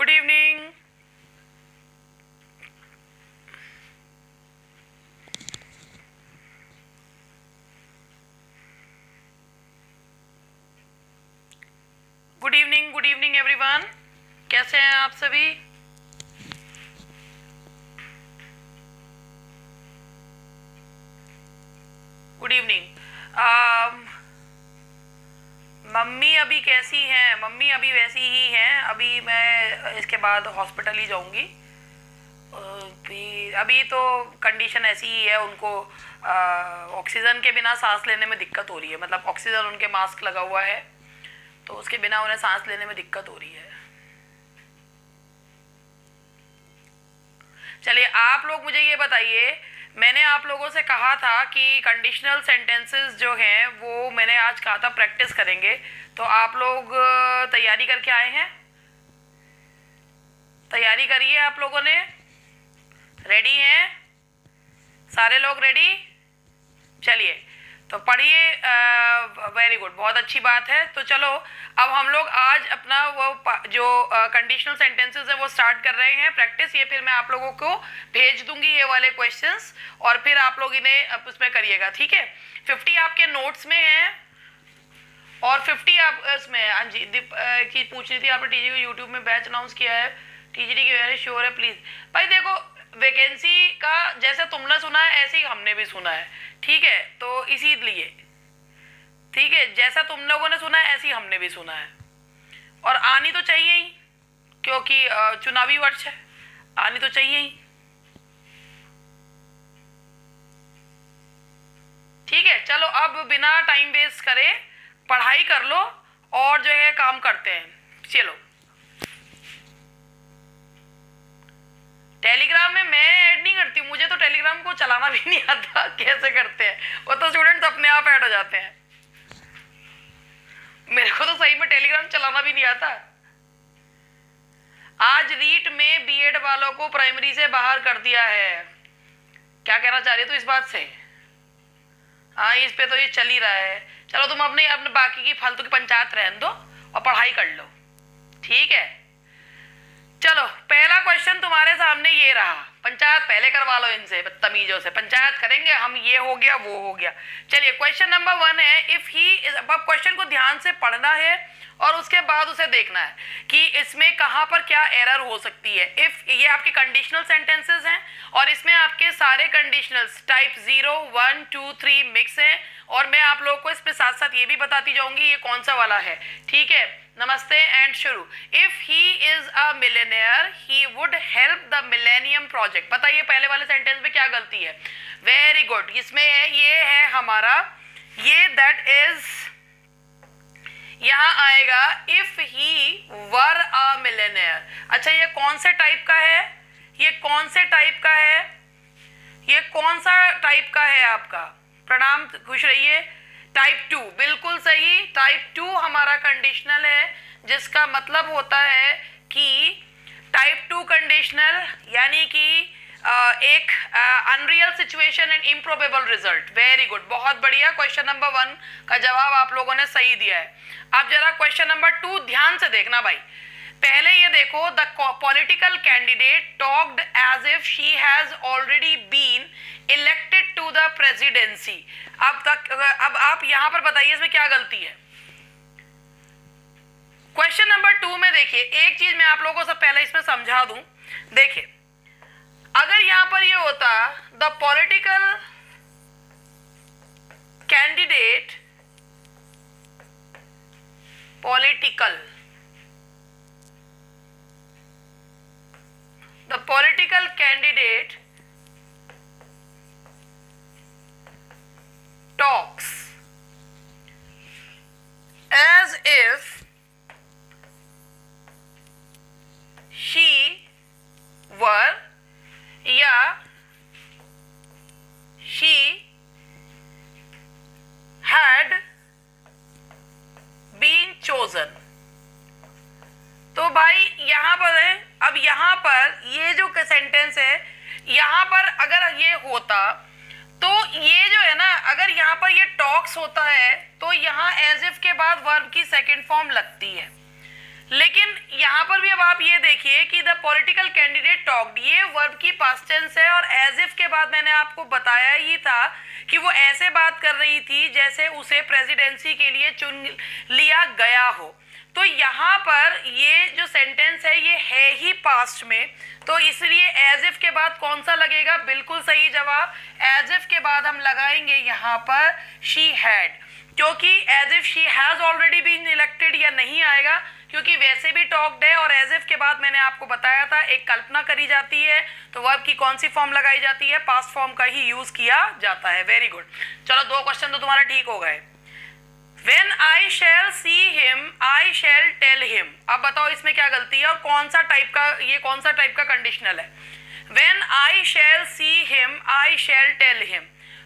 Good evening. Good evening everyone. कैसे हैं आप सभी? Good evening. मम्मी अभी कैसी हैं? मम्मी अभी वैसी ही हैं। अभी मैं इसके बाद हॉस्पिटल ही जाऊंगी। अभी तो कंडीशन ऐसी ही है, उनको ऑक्सीजन के बिना सांस लेने में दिक्कत हो रही है। मतलब ऑक्सीजन उनके मास्क लगा हुआ है तो उसके बिना उन्हें सांस लेने में दिक्कत हो रही है। चलिए आप लोग मुझे ये बताइए, मैंने आप लोगों से कहा था कि कंडीशनल सेंटेंसेस जो हैं वो मैंने आज कहा था प्रैक्टिस करेंगे, तो आप लोग तैयारी करके आए हैं? तैयारी करिए। आप लोगों ने रेडी हैं? सारे लोग रेडी? चलिए तो पढ़िए। वेरी गुड, बहुत अच्छी बात है। तो चलो अब हम लोग आज अपना वो जो कंडीशनल सेंटेंसेस है वो स्टार्ट कर रहे हैं प्रैक्टिस। ये फिर मैं आप लोगों को भेज दूंगी ये वाले क्वेश्चंस, और फिर आप लोग इन्हें उसमें करिएगा, ठीक है? 50 आपके नोट्स में हैं और 50 आप इसमें। हाँ जी, की पूछ रही थी आपने टीजी को यूट्यूब में बैच अनाउंस किया है, टीजीडी की वेरी श्योर है प्लीज। भाई देखो, वैकेंसी का जैसे तुमने सुना है ऐसे ही हमने भी सुना है, ठीक है? तो इसीलिए, ठीक है, जैसा तुम लोगों ने सुना है ऐसे ही हमने भी सुना है, और आनी तो चाहिए ही, क्योंकि चुनावी वर्ष है, आनी तो चाहिए ही, ठीक है? चलो अब बिना टाइम वेस्ट करे पढ़ाई कर लो और जो है काम करते हैं। चलो, टेलीग्राम में मैं ऐड नहीं करती हूँ, मुझे तो टेलीग्राम को चलाना भी नहीं आता कैसे करते हैं, वो तो स्टूडेंट्स अपने आप ऐड हो जाते हैं। मेरे को तो सही में टेलीग्राम चलाना भी नहीं आता। आज रीट में बीएड वालों को प्राइमरी से बाहर कर दिया है। क्या कहना चाह रही है तू इस बात से? हाँ, इस पे तो ये चल ही रहा है। चलो तुम अपने अपने बाकी की फालतू की पंचायत रहने दो और पढ़ाई कर लो, ठीक है? चलो पहला क्वेश्चन तुम्हारे सामने ये रहा। पंचायत पहले करवा लो इनसे, बदतमीजों से पंचायत करेंगे हम। ये हो गया, वो हो गया। चलिए क्वेश्चन नंबर 1 है, इफ ही इज। अब क्वेश्चन को ध्यान से पढ़ना है और उसके बाद उसे देखना है कि इसमें कहां पर क्या एरर हो सकती है। इफ ये आपके कंडीशनल सेंटेंसेस हैं और इसमें आपके सारे कंडीशनल्स टाइप 0, 1, 2, 3 मिक्स है, और मैं आप लोगों को इसमें साथ साथ ये भी बताती जाऊंगी ये कौन सा वाला है, ठीक है? नमस्ते एंड शुरू। If he is a millionaire he would help the millennium project. बताइए पहले वाले सेंटेंस में क्या गलती है? वेरी गुड, इसमें है, ये है हमारा, ये दैट इज यहां आएगा if he were a millionaire. अच्छा, ये कौन से टाइप का है? ये कौन से टाइप का है? ये कौन सा टाइप का है आपका? प्रणाम, खुश रहिए। टाइप 2, बिल्कुल सही। टाइप 2 हमारा कंडीशनल है, जिसका मतलब होता है कि टाइप 2 कंडीशनल यानी कि एक unreal situation and improbable result. Very good, बहुत बढ़िया। क्वेश्चन नंबर 1 का जवाब आप लोगों ने सही दिया है। अब जरा क्वेश्चन नंबर 2 ध्यान से देखना भाई। पहले ये देखो, the political candidate talked as if she has already been elected to the presidency. अब आप यहां पर बताइए इसमें क्या गलती है? क्वेश्चन नंबर 2 में देखिए, एक चीज मैं आप लोगों से पहले इसमें समझा दूं। देखिए, अगर यहां पर ये होता the political candidate, the political candidate talks as if she were, या she had been chosen। तो भाई यहां पर है, अब यहां पर ये जो सेंटेंस है, यहां पर अगर ये होता तो ये जो है ना, अगर यहां पर ये टॉक्स होता है तो यहां एज इफ के बाद वर्ब की सेकंड फॉर्म लगती है। लेकिन यहां पर भी अब आप ये देखिए कि द पॉलिटिकल कैंडिडेट टॉक्ड, ये वर्ब की पास्ट टेंस है और एज इफ के बाद मैंने आपको बताया ही था कि वो ऐसे बात कर रही थी जैसे उसे प्रेसिडेंसी के लिए चुन लिया गया हो। तो यहाँ पर ये जो सेंटेंस है ये है ही पास्ट में, तो इसलिए एज इफ के बाद कौन सा लगेगा? बिल्कुल सही जवाब, एज इफ के बाद हम लगाएंगे यहाँ पर शी हैड, क्योंकि as if she has already been elected या नहीं आएगा, क्योंकि वैसे भी टॉक्ड है और एज इफ के बाद मैंने आपको बताया था एक कल्पना करी जाती है, तो वर्ब की कौन सी फॉर्म लगाई जाती है? पास्ट फॉर्म का ही यूज किया जाता है। वेरी गुड, चलो 2 क्वेश्चन तो तुम्हारा ठीक हो गए। When I shall see him, I shall tell him, अब बताओ इसमें क्या गलती है और कौन सा टाइप का, ये कौन सा टाइप का कंडीशनल है? When I shall see him, I shall tell him,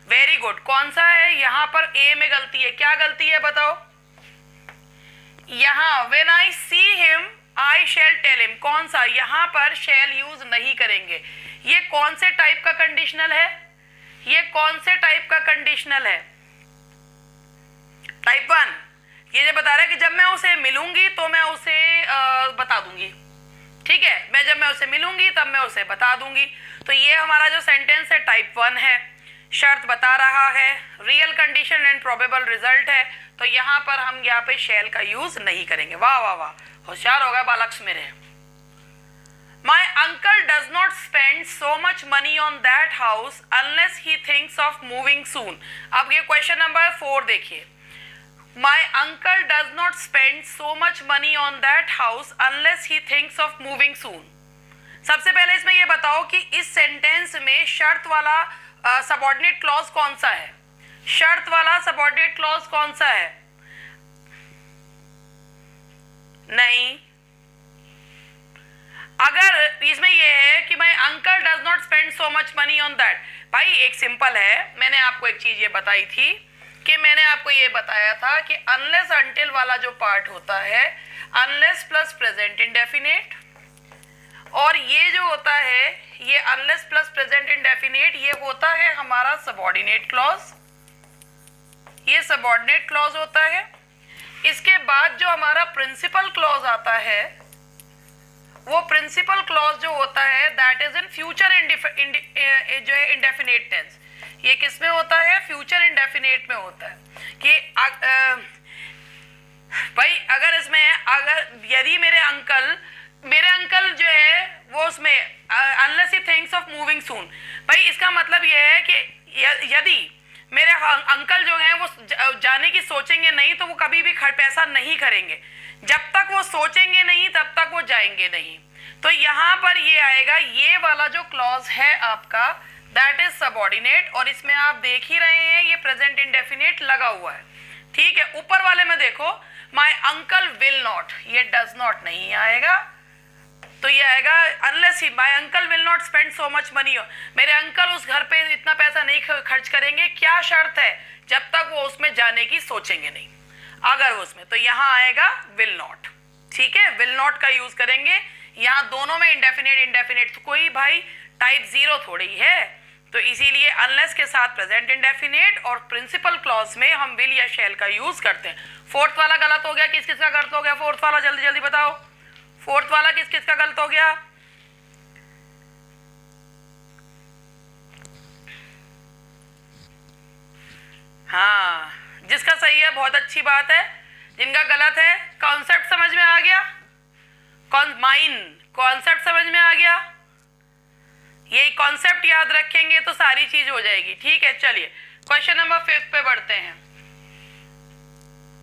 very good. कौन सा है? यहाँ पर ए में गलती है, क्या गलती है बताओ? यहाँ when I see him, I shall tell him, कौन सा? यहाँ पर shall यूज नहीं करेंगे। ये कौन से टाइप का कंडीशनल है? ये कौन से टाइप का कंडीशनल है? टाइप 1। ये जो बता रहा है कि जब मैं उसे मिलूंगी तो मैं उसे बता दूंगी, ठीक है, मैं जब मैं उसे मिलूंगी तब मैं उसे बता दूंगी। तो ये हमारा जो सेंटेंस है टाइप 1 है, शर्त बता रहा है, real condition and probable result है, तो यहाँ पर हम यहाँ पे शैल का यूज नहीं करेंगे। वाह वाह वाह, होशियार हो गए बालक्स मेरे। My uncle does not spend so much money on that house unless he thinks of moving soon. अब ये क्वेश्चन नंबर 4 देखिए, My uncle does not spend so much money on that house unless he thinks of moving soon. सबसे पहले इसमें ये बताओ कि इस सेंटेंस में शर्त वाला सबऑर्डिनेट क्लॉज कौन सा है? शर्त वाला सबऑर्डिनेट क्लॉज कौन सा है? नहीं। अगर इसमें ये है कि my uncle does not spend so much money on that, भाई एक सिंपल है, मैंने आपको एक चीज ये बताई थी कि मैंने आपको ये बताया था कि अनलेस अनटिल वाला जो पार्ट होता है, अनलेस प्लस प्रेजेंट इंडेफिनेट, और ये जो होता है ये अनलेस प्लस प्रेजेंट इंडेफिनेट, ये होता है हमारा सबऑर्डिनेट क्लॉज, ये सबऑर्डिनेट क्लॉज होता है। इसके बाद जो हमारा प्रिंसिपल क्लॉज आता है, वो प्रिंसिपल क्लॉज जो होता है दैट इज इन फ्यूचर जो है इंडेफिनेट टेंस। ये किस में होता है? फ्यूचर इंडेफिनेट में होता है कि भाई अगर इसमें यदि मेरे अंकल जो है वो उसमें unless he thinks of moving soon, भाई इसका मतलब ये है कि यदि मेरे अंकल जो हैं वो जाने की सोचेंगे नहीं तो वो कभी भी पैसा नहीं करेंगे, जब तक वो सोचेंगे नहीं तब तक वो जाएंगे नहीं। तो यहाँ पर ये आएगा, ये वाला जो क्लॉज है आपका दैट इज सबऑर्डिनेट, और इसमें आप देख ही रहे हैं ये प्रेजेंट इंडेफिनेट लगा हुआ है, ठीक है। ऊपर वाले में देखो माय अंकल विल नॉट, ये डज नॉट नहीं आएगा, तो ये आएगा unless he my uncle will not spend so much money, मेरे अंकल उस घर पे इतना पैसा नहीं खर्च करेंगे, क्या शर्त है? जब तक वो उसमें जाने की सोचेंगे नहीं। अगर उसमें, तो यहाँ आएगा विल नॉट, ठीक है, विल नॉट का यूज करेंगे। यहाँ दोनों में इंडेफिनेट इंडेफिनेट, तो कोई भाई टाइप 0 थोड़ी है, तो इसीलिए अनलेस के साथ प्रेजेंट इंडेफिनेट और प्रिंसिपल क्लॉज में हम विल या शैल का यूज करते हैं। फोर्थ वाला गलत हो गया, किस किस का गलत हो गया? फोर्थ वाला जल्दी जल्दी बताओ, फोर्थ वाला किस किस का गलत हो गया? हाँ, जिसका सही है बहुत अच्छी बात है, जिनका गलत है कॉन्सेप्ट समझ में आ गया, कॉन्सेप्ट समझ में आ गया, ये कॉन्सेप्ट याद रखेंगे तो सारी चीज हो जाएगी, ठीक है। चलिए क्वेश्चन नंबर 5 पे बढ़ते हैं।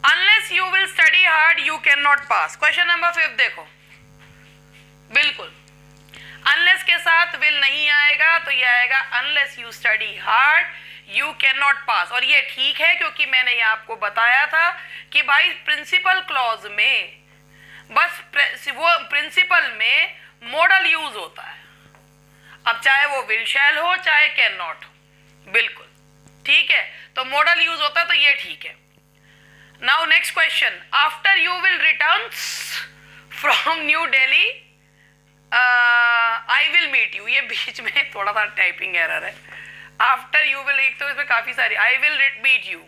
Unless you will study hard you can not pass. Question number 5 देखो, बिल्कुल अनलेस के साथ विल नहीं आएगा, तो ये आएगा unless you study hard you can not pass. और ये ठीक है क्योंकि मैंने ये आपको बताया था कि भाई प्रिंसिपल क्लॉज में बस वो प्रिंसिपल में मॉडल यूज होता है, अब चाहे वो विल शैल हो चाहे कैन नॉट हो, बिल्कुल ठीक है, तो मॉडल यूज होता है, तो ये ठीक है। Now next question, after you will return from New Delhi I will meet you, ये बीच में थोड़ा सा टाइपिंग एरर है। आफ्टर यू विल, एक तो इसमें काफी सारी, I will meet you,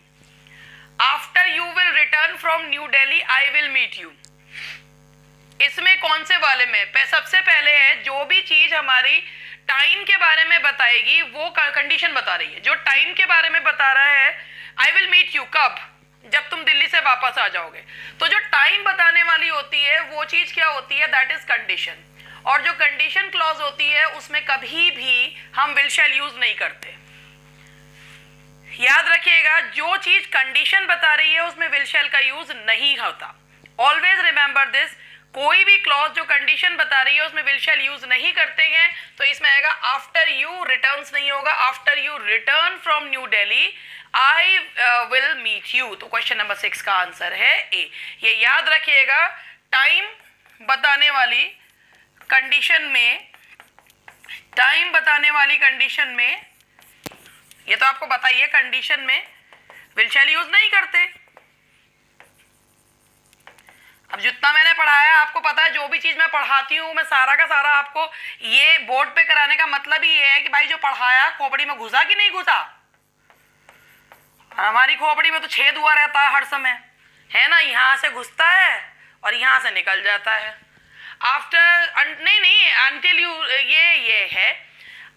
after you will return from New Delhi I will meet you, इसमें कौन से वाले में? सबसे पहले है जो भी चीज हमारी टाइम के बारे में बताएगी वो कंडीशन बता रही है। जो टाइम के बारे में बता रहा है, आई विल मीट यू, कब? जब तुम दिल्ली से वापस आ जाओगे। तो जो टाइम बताने वाली होती है वो चीज क्या होती है? That is condition. और जो कंडीशन क्लॉज होती है उसमें कभी भी हम विल शैल यूज नहीं करते। याद रखिएगा, जो चीज कंडीशन बता रही है उसमें विल शैल का यूज नहीं होता। Always remember this. कोई भी क्लॉज जो कंडीशन बता रही है उसमें विल शैल यूज नहीं करते हैं। तो इसमें आएगा आफ्टर यू रिटर्न्स नहीं होगा, after you return from New Delhi I will meet you. तो क्वेश्चन नंबर 6 का आंसर है ए। ये याद रखिएगा, टाइम बताने वाली कंडीशन में, टाइम बताने वाली कंडीशन में, ये तो आपको बताइए, कंडीशन में विल शैल यूज नहीं करते। अब जितना मैंने पढ़ाया आपको पता है, जो भी चीज मैं पढ़ाती हूँ मैं सारा का सारा आपको ये बोर्ड पे कराने का मतलब ही ये है कि भाई जो पढ़ाया खोपड़ी में घुसा कि नहीं घुसा। हमारी खोपड़ी में तो छेद हुआ रहता है हर समय, है ना, यहां से घुसता है और यहां से निकल जाता है। आफ्टर नहीं अंटिल यू, ये है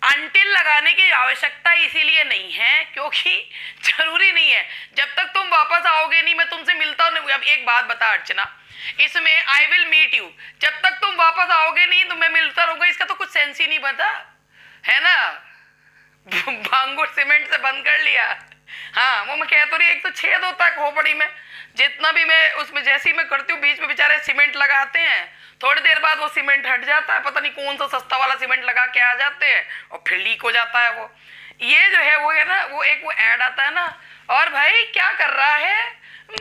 अंटिल लगाने की आवश्यकता इसीलिए नहीं है क्योंकि जरूरी नहीं है। जब तक तुम वापस आओगे नहीं, मैं तुमसे मिलता हूँ। अब एक बात बता अर्चना, इसमें आई विल मीट यू, जब तक तुम वापस आओगे नहीं तो मैं मिलता रहूंगा, इसका तो कुछ सेंस ही नहीं बनता, है ना। भांगुर सीमेंट से बंद कर लिया। हाँ, वो मैं कह तो रही, एक तो छेद होता है खोपड़ी में, जितना भी मैं उसमें जैसे ही मैं करती हूँ बीच में बेचारे सीमेंट लगाते हैं, थोड़ी देर बाद वो सीमेंट हट जाता है, पता नहीं कौन सा सस्ता वाला सीमेंट लगा के आ जाते हैं और फिर लीक हो जाता है वो। ये जो है वो है ना, वो एक वो ऐड आता है ना, और भाई क्या कर रहा है,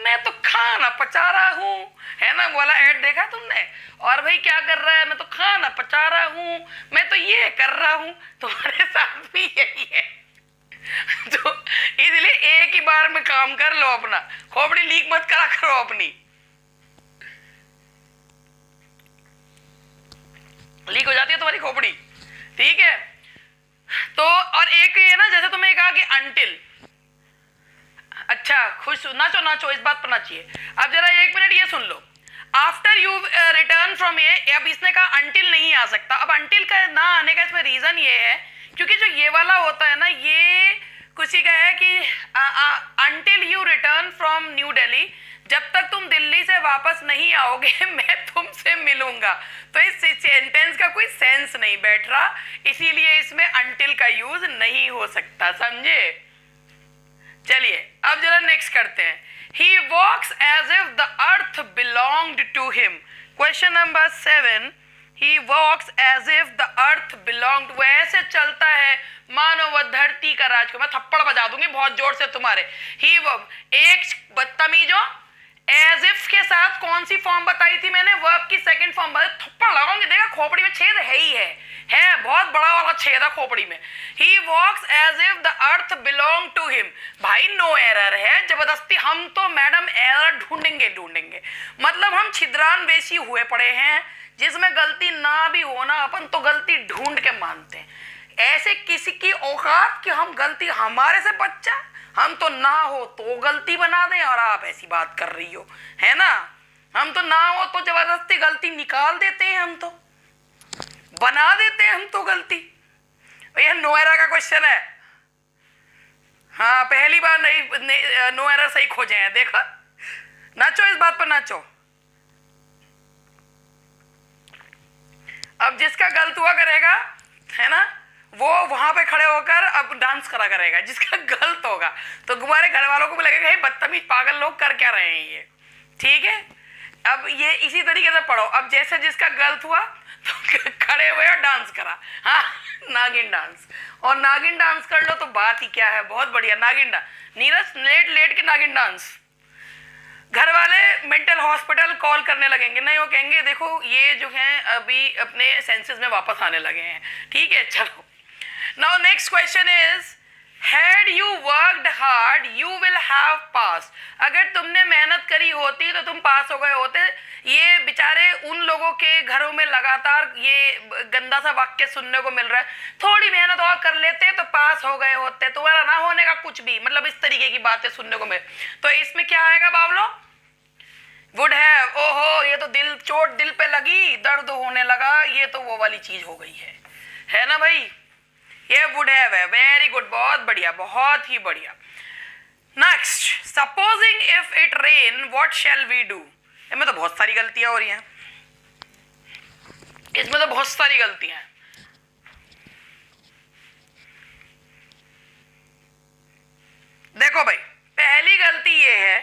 मैं तो खाना पचा रहा हूँ, है ना, वो वाला ऐड देखा तुमने। और भाई क्या कर रहा है, मैं तो खाना पचा रहा हूँ, मैं तो ये कर रहा हूँ। तुम्हारे साथ भी यही है। तो इसलिए एक ही बार में काम कर लो अपना, खोपड़ी लीक मत करा करो अपनी। लीक हो जाती है तुम्हारी खोपड़ी, ठीक है। तो और एक ये ना, जैसे तुमने कहा कि अंटिल, अच्छा खुश नाचो नाचो, इस बात पर नाचिए। अब जरा एक मिनट ये सुन लो, आफ्टर यू रिटर्न फ्रॉम ये, अब इसने कहा अंटिल नहीं आ सकता। अब अंटिल का ना आने का इसमें रीजन ये है क्योंकि जो ये वाला होता है ना, ये किसी का है कि until you return from New Delhi, जब तक तुम दिल्ली से वापस नहीं आओगे मैं तुमसे मिलूंगा। तो इस सेंटेंस का कोई सेंस नहीं बैठ रहा, इसीलिए इसमें अंटिल का यूज नहीं हो सकता, समझे। चलिए अब जरा नेक्स्ट करते हैं। He walks as if the earth belonged to him. Question number 7. He walks as if the earth belonged. वो ऐसे चलता है मानो वह धरती का राज को। मैं थप्पड़ बजा दूंगी बहुत जोर से तुम्हारे। एक बदतमीजों, एज इफ के साथ कौन सी फॉर्म बताई थी मैंने, वर्ब की सेकंड फॉर्म बताई, थप्पड़ लगाऊंगी, देखा खोपड़ी में छेद है ही है बहुत बड़ा वाला छेद है खोपड़ी में। He walks as if the earth belong to him. भाई नो एरर है, जबरदस्ती हम तो मैडम एरर ढूंढेंगे। मतलब हम छिद्रान बेसी हुए पड़े हैं, जिसमें गलती ना भी हो ना, अपन तो गलती ढूंढ के मानते हैं। ऐसे किसी की औकात कि हम गलती हमारे से बच्चा, हम तो ना हो तो गलती बना दें, और आप ऐसी बात कर रही हो, है ना। हम तो ना हो तो जबरदस्ती गलती निकाल देते हैं, हम तो बना देते हैं हम तो गलती। यह नो एरर का क्वेश्चन है। हाँ, पहली बार नहीं नो एरर सही खोजे हैं, देखा। नाचो इस बात पर नाचो। अब जिसका गलत हुआ करेगा, है ना, वो वहां पे खड़े होकर अब डांस करा करेगा। जिसका गलत होगा तो तुम्हारे घर वालों को भी लगेगा हे बदतमीज पागल लोग कर क्या रहे हैं ये, ठीक है। अब ये इसी तरीके से पढ़ो। अब जैसे जिसका गलत हुआ तो खड़े हुए और डांस करा, हाँ नागिन डांस। और नागिन डांस कर लो तो बात ही क्या है, बहुत बढ़िया नागिन डांस। नीरज लेट लेट के नागिन डांस। घर वाले मेंटल हॉस्पिटल कॉल करने लगेंगे, नहीं वो कहेंगे देखो ये जो है अभी अपने सेंसेस में वापस आने लगे हैं, ठीक है। चलो now next question is, had you worked hard you will have passed. अगर तुमने मेहनत करी होती तो तुम पास हो गए होते। ये बेचारे उन लोगों के घरों में लगातार ये गंदा सा वाक्य सुनने को मिल रहा है, थोड़ी मेहनत और कर लेते तो पास हो गए होते, तुम्हारा ना होने का कुछ भी, मतलब इस तरीके की बातें सुनने को मिल। तो इसमें क्या आएगा बाबलो, वुड हैव। ओहो, ये तो दिल चोट दिल पे लगी दर्द होने लगा, ये तो वो वाली चीज हो गई है ना भाई। ये वुड हैव है, वेरी गुड, बहुत बढ़िया, बहुत ही बढ़िया। Next, supposing if it rain what shall we do. इसमें तो बहुत सारी गलतियां हो रही हैं, इसमें तो बहुत सारी गलतियां हैं। देखो भाई, पहली गलती ये है,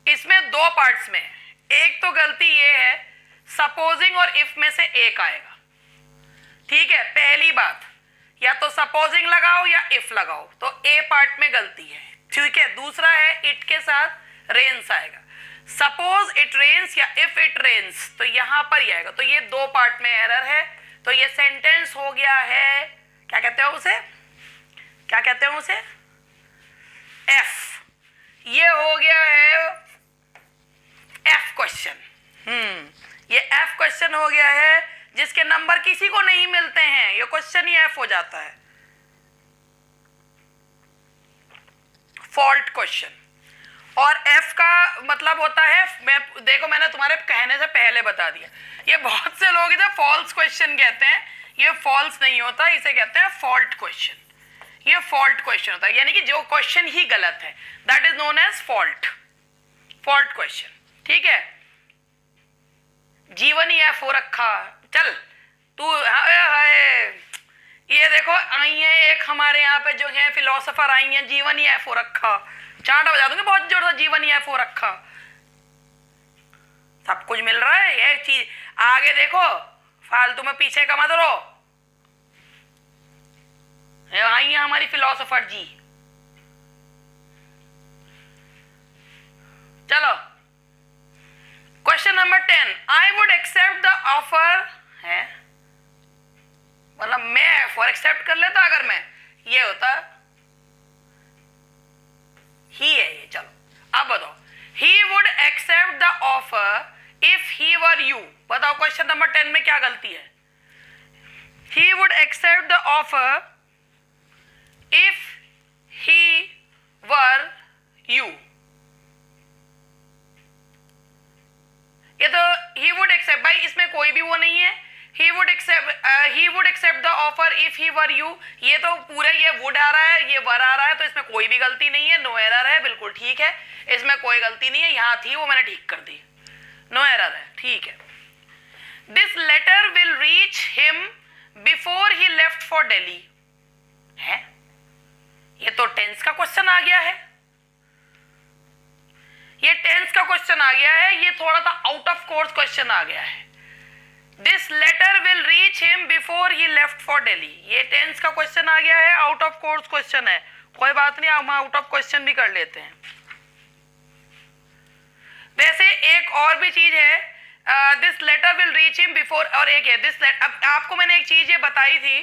इसमें दो पार्ट्स में है। एक तो गलती ये है सपोजिंग और इफ में से एक आएगा, ठीक है। पहली बात, या तो सपोजिंग लगाओ या इफ लगाओ, तो ए पार्ट में गलती है, ठीक है। दूसरा है इट के साथ रेन्स आएगा। सपोज इट रेन्स या इफ इट रेन्स, तो यहां पर ही आएगा। तो ये दो पार्ट में एरर है। तो ये सेंटेंस हो गया है, क्या कहते हो उसे, क्या कहते हो उसे, एफ। ये हो गया है एफ क्वेश्चन। ये एफ क्वेश्चन हो गया है, जिसके नंबर किसी को नहीं मिलते हैं, ये क्वेश्चन ही एफ हो जाता है, फॉल्ट क्वेश्चन। और एफ का मतलब होता है, देखो मैंने तुम्हारे कहने से पहले बता दिया, ये बहुत से लोग इसे फॉल्स क्वेश्चन कहते हैं, ये फॉल्स नहीं होता, इसे कहते हैं फॉल्ट क्वेश्चन। ये फॉल्ट क्वेश्चन होता है, यानी कि जो क्वेश्चन ही गलत है, that is known as fault question, ठीक है। जीवन ही एफ हो रखा, चल तू, ये देखो आई है एक हमारे यहाँ पे जो है फिलोसोफर आई है, जीवन ही एफ हो रखा, चांट बजा दूंगी बहुत जोर से, जीवन ही एफ हो रखा, सब कुछ मिल रहा है, ये चीज आगे देखो, फालतू में पीछे का मत रहो। आई है हमारी फिलोसोफर जी। चलो question number 10, I would accept the offer है, मतलब मैं फॉर एक्सेप्ट कर लेता, अगर मैं ये होता ही है ये। चलो अब बताओ, he would accept the offer if he were you. बताओ क्वेश्चन नंबर 10 में क्या गलती है। He would accept the offer if he were you, ये तो ही वुड एक्सेप्ट, भाई इसमें कोई भी वो नहीं है। he would accept the offer if he were you, ये तो पूरा ये would आ रहा है, ये वर आ रहा है, तो इसमें कोई भी गलती नहीं है, नो एरर है, बिल्कुल ठीक है, इसमें कोई गलती नहीं है। यहाँ थी वो मैंने ठीक कर दी, नो एरर है, ठीक है। This letter will reach him before he left for Delhi है, ये तो टेंस का क्वेश्चन आ गया है, ये टेंस का क्वेश्चन आ गया है, ये थोड़ा सा आउट ऑफ कोर्स क्वेश्चन आ गया है। This letter will reach him before he left for Delhi, ये टेंस का क्वेश्चन आ गया है, आउट ऑफ कोर्स क्वेश्चन है, कोई बात नहीं, हम आउट ऑफ क्वेश्चन भी कर लेते हैं। वैसे एक और भी चीज है, this letter will reach him before, और एक है दिस लेटर। अब आपको मैंने एक चीज ये बताई थी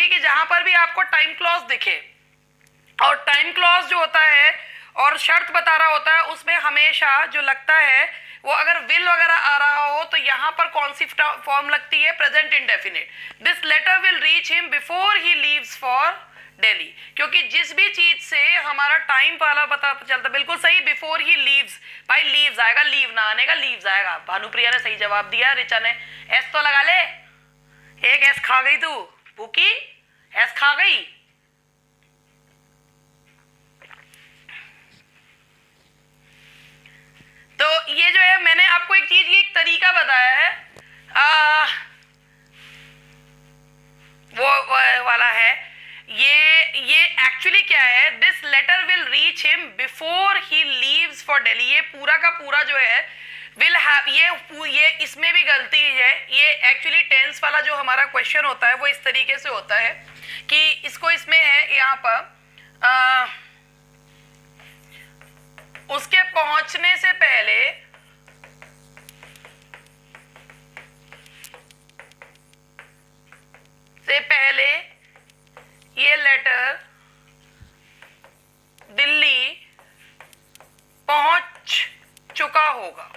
कि जहां पर भी आपको टाइम क्लॉज दिखे, और टाइम क्लॉज जो होता है और शर्त बता रहा होता है, उसमें हमेशा जो लगता है वो अगर विल वगैरह आ रहा हो तो यहां पर कौन सी फॉर्म लगती है, present indefinite. This letter will reach him before he leaves for Delhi, क्योंकि जिस भी चीज से हमारा टाइम वाला पता चलता, बिल्कुल सही, बिफोर ही लीव्स, भाई लीव्स आएगा, लीव ना आने का लीव्स आएगा। भानुप्रिया ने सही जवाब दिया, रिचा ने एस तो लगा ले, एक एस खा गई तू भूखी, एस खा गई। तो ये जो है मैंने आपको एक चीज, ये एक तरीका बताया है, वो वाला है, ये एक्चुअली क्या है, this letter will reach him before he leaves for Delhi, ये पूरा का पूरा जो है विल हैव, ये इसमें भी गलती है। ये एक्चुअली टेंस वाला जो हमारा क्वेश्चन होता है वो इस तरीके से होता है कि इसको इसमें है यहाँ पर उसके पहुंचने से पहले ये लेटर दिल्ली पहुंच चुका होगा।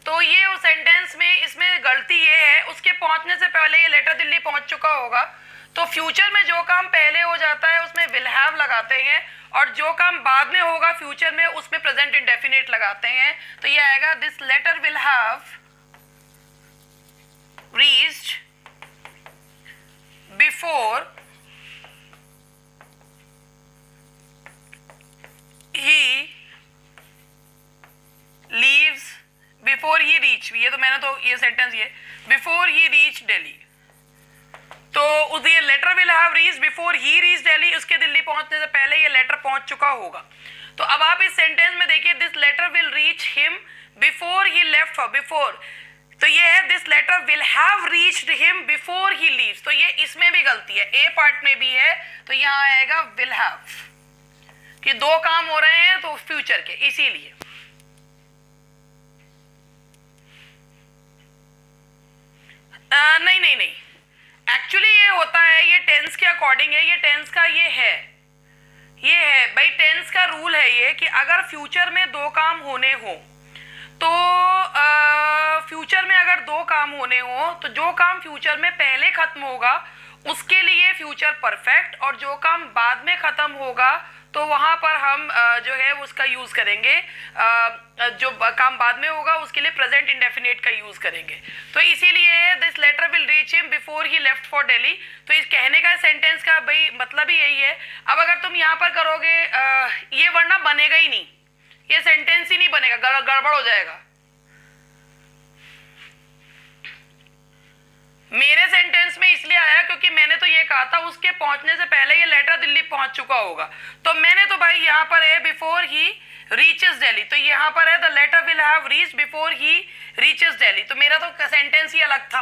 तो ये उस सेंटेंस में इसमें गलती ये है, उसके पहुंचने से पहले ये लेटर दिल्ली पहुंच चुका होगा। तो फ्यूचर में जो काम पहले हो जाता है उसमें विल हैव लगाते हैं, और जो काम बाद में होगा फ्यूचर में उसमें प्रेजेंट इंडेफिनिट लगाते हैं, तो ये आएगा this letter will have reached before he leaves, before he reach, ये तो मैंने तो ये सेंटेंस ये बिफोर ही रीच दिल्ली, तो उस ये letter will have reach before he reach Delhi, उसके दिल्ली पहुंचने से पहले ये लेटर पहुंच चुका होगा। तो अब आप इस सेंटेंस में देखिए this letter will reach him before he left for, before, तो ये है this letter will have reached him before he leaves, तो ये इसमें भी गलती है, ए पार्ट में भी है, तो यहाँ आएगा विल हैव, कि दो काम हो रहे हैं तो फ्यूचर के, इसीलिए। नहीं नहीं नहीं, एक्चुअली ये होता है, ये टेंस के अकॉर्डिंग है, ये टेंस का ये है भाई, टेंस का रूल है ये कि अगर फ्यूचर में दो काम होने हो तो फ्यूचर में अगर दो काम होने हो तो जो काम फ्यूचर में पहले खत्म होगा उसके लिए फ्यूचर परफेक्ट, और जो काम बाद में खत्म होगा तो वहां पर हम जो है उसका यूज करेंगे, जो काम बाद में होगा उसके लिए प्रेजेंट इंडेफिनिट का यूज करेंगे। तो इसीलिए this letter will reach him before he left for Delhi, तो इस कहने का सेंटेंस का भाई मतलब ही यही है। अब अगर तुम यहाँ पर करोगे ये वरना बनेगा ही नहीं, ये सेंटेंस ही नहीं बनेगा, गड़बड़ हो जाएगा। मेरे सेंटेंस में इसलिए आया क्योंकि मैंने तो ये कहा था उसके पहुंचने से पहले ये लेटर दिल्ली पहुंच चुका होगा, तो मैंने तो भाई यहाँ पर है बिफोर ही रीचेस दिल्ली, तो यहाँ पर है the letter will have reached before he reaches Delhi, तो मेरा तो सेंटेंस ही अलग था,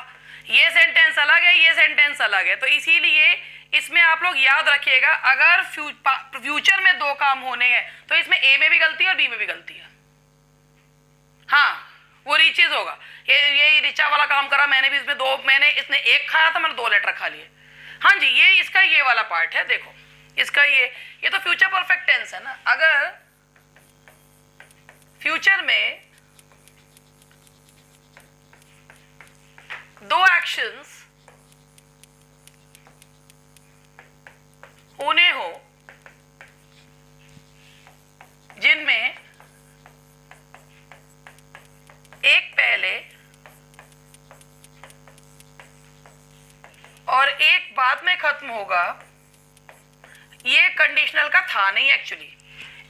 ये सेंटेंस अलग है, ये सेंटेंस अलग है। तो इसीलिए इसमें आप लोग याद रखिएगा अगर फ्यूचर में दो काम होने हैं तो इसमें ए में भी गलती है और बी में भी गलती है। हाँ, वो रीचेज होगा, ये रिचा वाला काम करा मैंने भी, इसमें दो, मैंने इसने एक खाया था, मैंने दो लेटर खा लिए। हाँ जी, ये इसका ये वाला पार्ट है, देखो इसका ये तो फ्यूचर परफेक्ट टेंस है ना। अगर फ्यूचर में दो एक्शंस होने हो जिनमें एक पहले और एक बाद में खत्म होगा, ये कंडीशनल का था नहीं एक्चुअली,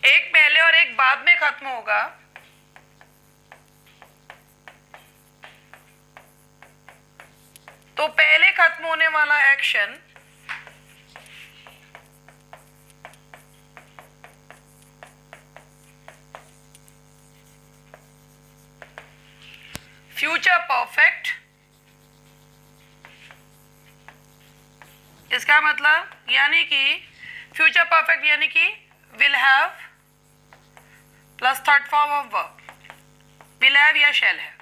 एक पहले और एक बाद में खत्म होगा, तो पहले खत्म होने वाला एक्शन फ्यूचर परफेक्ट, इसका मतलब यानी कि फ्यूचर परफेक्ट यानी कि will have plus third form of verb, will have या शैल हैव,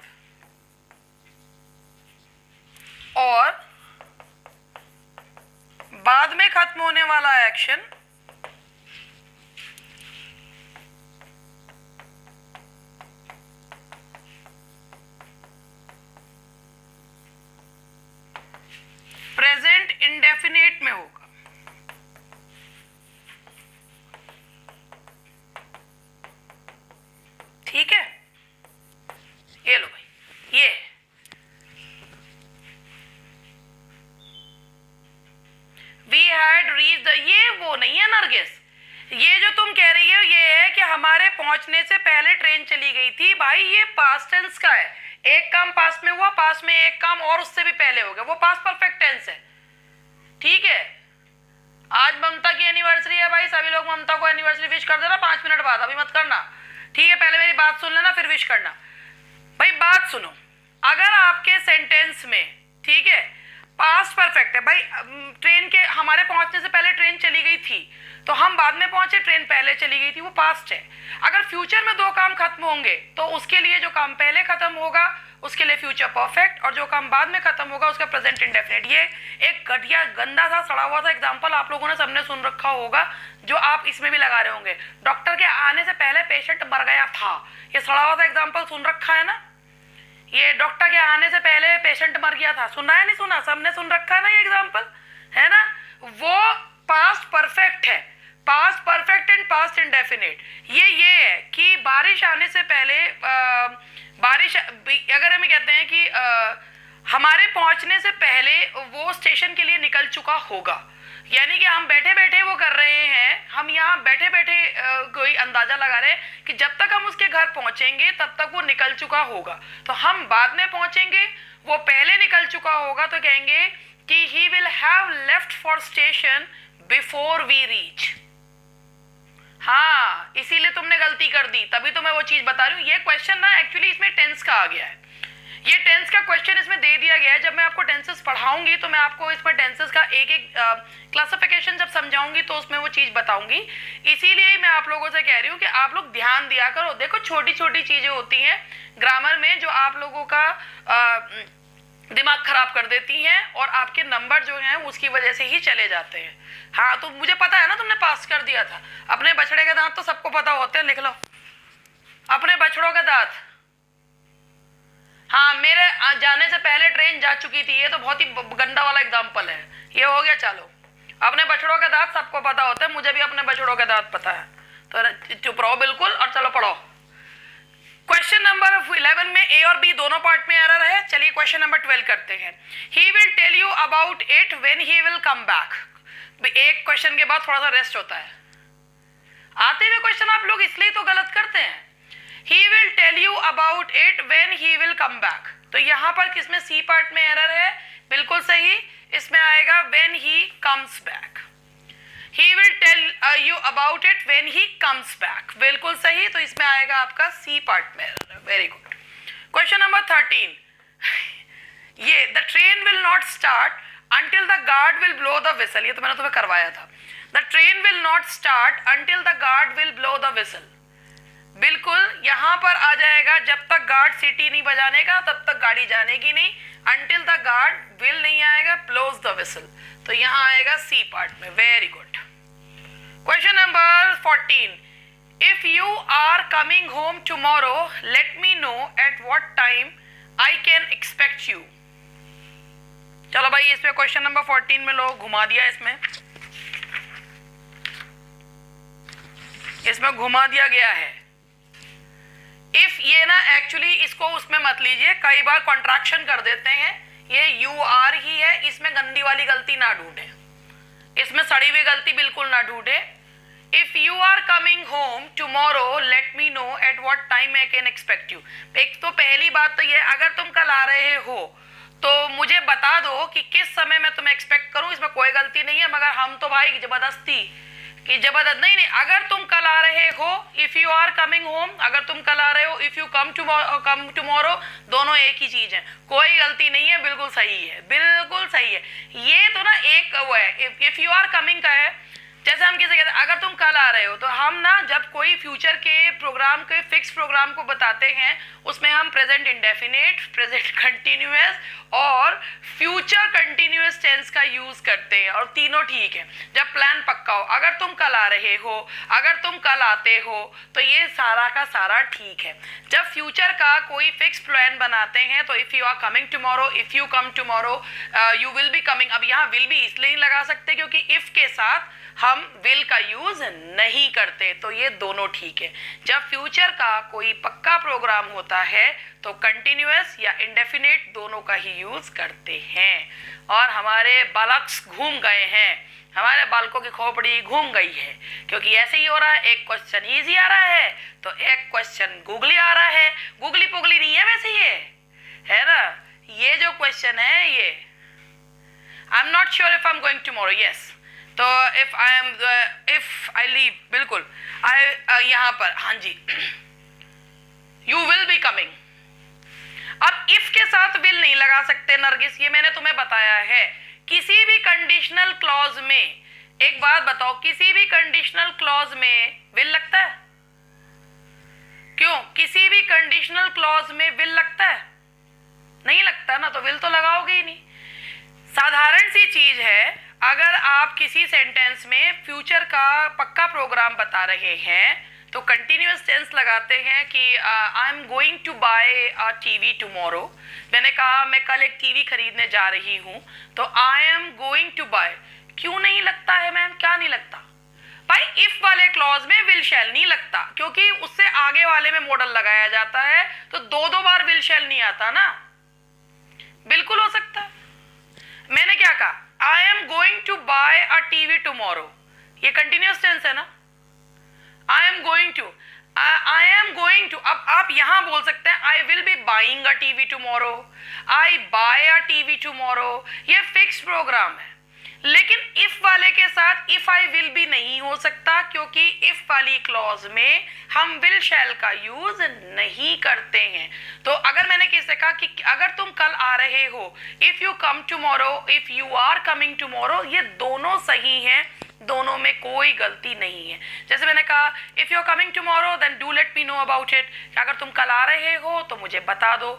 और बाद में खत्म होने वाला एक्शन प्रेजेंट इंडेफिनिट में होगा। ठीक है, ये लो भाई, ये वी हैड रीच्ड, ये वो नहीं है नरगिस, ये जो तुम कह रही हो ये है कि हमारे पहुंचने से पहले ट्रेन चली गई थी, भाई ये पास्ट टेंस का है, एक काम पास्ट में हुआ, पास्ट में एक काम और उससे भी पहले हो गया, वो पास्ट परफेक्ट टेंस है। ठीक है, आज ममता की एनिवर्सरी है भाई, सभी लोग ममता को एनिवर्सरी विश कर देना 5 मिनट बाद, अभी मत करना, ठीक है, पहले मेरी बात सुन लेना फिर विश करना। भाई बात सुनो, अगर आपके सेंटेंस में, ठीक है, पास्ट परफेक्ट है भाई, ट्रेन के हमारे पहुंचने से पहले ट्रेन चली गई थी, तो हम बाद में पहुंचे, ट्रेन पहले चली गई थी, वो पास्ट है। अगर फ्यूचर में दो काम खत्म होंगे तो उसके लिए जो काम पहले खत्म होगा उसके लिए फ्यूचर परफेक्ट, और जो काम बाद में खत्म होगा उसका प्रेजेंट इंडेफिनिट। ये एक घटिया गंदा सा सड़ा हुआ सा एग्जांपल आप लोगों ने सबने सुन रखा होगा, जो आप इसमें भी लगा रहे होंगे, डॉक्टर के आने से पहले पेशेंट मर गया था, ये सड़ा हुआ सा एग्जाम्पल सुन रखा है ना, ये डॉक्टर के आने से पहले पेशेंट मर गया था, सुना है नहीं सुना, सबने सुन रखा है ना ये एग्जांपल, है ना, वो पास्ट परफेक्ट है। Past perfect and past indefinite ये है कि बारिश आने से पहले बारिश अगर हमें कहते हैं कि हमारे पहुंचने से पहले वो स्टेशन के लिए निकल चुका होगा, यानी कि हम बैठे बैठे वो कर रहे हैं, हम यहाँ बैठे बैठे कोई अंदाजा लगा रहे हैं कि जब तक हम उसके घर पहुंचेंगे तब तक वो निकल चुका होगा। तो हम बाद में पहुंचेंगे, वो पहले निकल चुका होगा, तो कहेंगे कि he will have left for station before we reach। हाँ, इसीलिए तुमने गलती कर दी, तभी तो मैं वो चीज बता रही हूँ। ये क्वेश्चन ना एक्चुअली इसमें टेंस का आ गया है, ये टेंस का क्वेश्चन इसमें दे दिया गया है। जब मैं आपको टेंसेस पढ़ाऊंगी तो मैं आपको इसमें टेंसेस का एक एक क्लासिफिकेशन जब समझाऊंगी तो उसमें वो चीज बताऊंगी। इसीलिए मैं आप लोगों से कह रही हूँ कि आप लोग ध्यान दिया करो। देखो छोटी छोटी चीजें होती हैं ग्रामर में जो आप लोगों का दिमाग खराब कर देती हैं और आपके नंबर जो हैं उसकी वजह से ही चले जाते हैं। हाँ, तो मुझे पता है ना, तुमने पास कर दिया था। अपने बछड़े के दांत तो सबको पता होते हैं, लिख लो अपने बछड़ों के दांत। हाँ, मेरे जाने से पहले ट्रेन जा चुकी थी, ये तो बहुत ही गंदा वाला एग्जाम्पल है। ये हो गया, चलो अपने बछड़ों के दांत सबको पता होते हैं, मुझे भी अपने बछड़ों के दांत पता है। तो चुप रहो बिल्कुल और चलो पढ़ो। क्वेश्चन नंबर 11 में ए और बी दोनों पार्ट में एरर है। चलिए क्वेश्चन नंबर 12 करते हैं। He will tell you about it when he will come back. एक क्वेश्चन के बाद थोड़ा सा रेस्ट होता है। आते हुए क्वेश्चन आप लोग इसलिए तो गलत करते हैं। He will tell you about it when he will come back। तो यहाँ पर किसमें सी पार्ट में एरर है? बिल्कुल सही, इसमें आएगा when he comes back। He will tell you about it when he comes back। बिल्कुल सही, तो इसमें आएगा आपका सी पार्ट में एरर है। Very good. क्वेश्चन नंबर 13, ये the train will not start until the guard will blow the whistle। ये तो मैंने तुम्हें करवाया था। The train will not start until the guard will blow the whistle। बिल्कुल यहाँ पर आ जाएगा, जब तक गार्ड सीटी नहीं बजाने का तब तक गाड़ी जानेगी नहीं। Until the guard will नहीं आएगा, blows the whistle। तो यहाँ आएगा सी पार्ट में। Very good. Question number 14, if you are coming home tomorrow let me know at what time I can expect you। चलो भाई, इसमें क्वेश्चन नंबर 14 में लोग घुमा दिया, इसमें घुमा दिया गया है। इफ ये ना एक्चुअली इसको उसमें मत लीजिए, कई बार कॉन्ट्रैक्शन कर देते हैं। ये यू आर ही है, इसमें गंदी वाली गलती ना ढूंढे, इसमें सड़ी हुई गलती बिल्कुल ना ढूंढे। If you are coming home tomorrow let me know at what time I can expect you. एक तो पहली बात तो ये, अगर तुम कल आ रहे हो तो मुझे बता दो कि किस समय मैं तुम्हें एक्सपेक्ट करूं, इसमें कोई गलती नहीं है। मगर हम तो भाई जबरदस्ती नहीं, अगर तुम कल आ रहे हो, if you are coming home, अगर तुम कल आ रहे हो, इफ यू कम टुमारो, दोनों एक ही चीज है, कोई गलती नहीं है, बिल्कुल सही है, बिल्कुल सही है। ये तो ना एक वो है, इफ यू आर कमिंग का है। जैसे हम किसे कहते हैं, अगर तुम कल आ रहे हो, तो हम ना जब कोई फ्यूचर के प्रोग्राम के फिक्स प्रोग्राम को बताते हैं उसमें हम प्रेजेंट इंडेफिनिट, प्रेजेंट कंटिन्यूअस और फ्यूचर कंटिन्यूअस टेंस का यूज करते हैं, और तीनों ठीक है जब प्लान पक्का हो। अगर तुम कल आ रहे हो, अगर तुम कल आते हो, तो ये सारा का सारा ठीक है। जब फ्यूचर का कोई फिक्स प्लान बनाते हैं तो if you are coming tomorrow, if you come tomorrow, you will be coming. अब यहाँ विल भी इसलिए नहीं लगा सकते क्योंकि इफ के साथ हम विल का यूज नहीं करते, तो ये दोनों ठीक है। जब फ्यूचर का कोई पक्का प्रोग्राम होता है तो कंटिन्यूअस या इंडेफिनिट दोनों का ही यूज करते हैं। और हमारे बालक्स घूम गए हैं, हमारे बालकों की खोपड़ी घूम गई है, क्योंकि ऐसे ही हो रहा है। एक क्वेश्चन इजी आ रहा है तो एक क्वेश्चन गूगली आ रहा है। गूगली पुगली नहीं है वैसे, ये है ना, ये जो क्वेश्चन है ये I am not sure if I am going tomorrow, yes. तो इफ आई लीव, बिल्कुल यहाँ पर हाँ जी, यू विल बी कमिंग। अब इफ के साथ विल नहीं लगा सकते नरगिस, ये मैंने तुम्हें बताया है। किसी भी कंडीशनल क्लॉज में, एक बात बताओ, किसी भी कंडीशनल क्लॉज में विल लगता है? क्यों? किसी भी कंडीशनल क्लॉज में विल लगता है? नहीं लगता ना, तो विल तो लगाओगे ही नहीं। साधारण सी चीज है, अगर आप किसी सेंटेंस में फ्यूचर का पक्का प्रोग्राम बता रहे हैं तो कंटिन्यूअस टेंस लगाते हैं कि I am going to buy a TV tomorrow. मैंने कहा मैं कल एक टीवी खरीदने जा रही हूं, तो I am going to buy. क्यों नहीं लगता है मैम? क्या नहीं लगता? भाई इफ वाले क्लॉज में विल शैल नहीं लगता, क्योंकि उससे आगे वाले में मॉडल लगाया जाता है, तो दो दो बार विल शैल नहीं आता ना। बिल्कुल हो सकता है। मैंने क्या कहा, I am going to buy a TV tomorrow, ये कंटिन्यूअस टेंस है ना। आई एम गोइंग टू, अब आप यहां बोल सकते हैं I will be buying a TV tomorrow, I buy a TV tomorrow, ये फिक्स प्रोग्राम है। लेकिन इफ वाले के साथ इफ आई विल भी नहीं हो सकता, क्योंकि इफ वाली क्लॉज में हम विल शैल का यूज नहीं करते हैं। तो अगर मैंने किससे कहा कि अगर तुम कल आ रहे हो, if you come tomorrow, if you are coming tomorrow, ये दोनों सही हैं, दोनों में कोई गलती नहीं है। जैसे मैंने कहा if you are coming tomorrow then do let me know about it, अगर तुम कल आ रहे हो तो मुझे बता दो।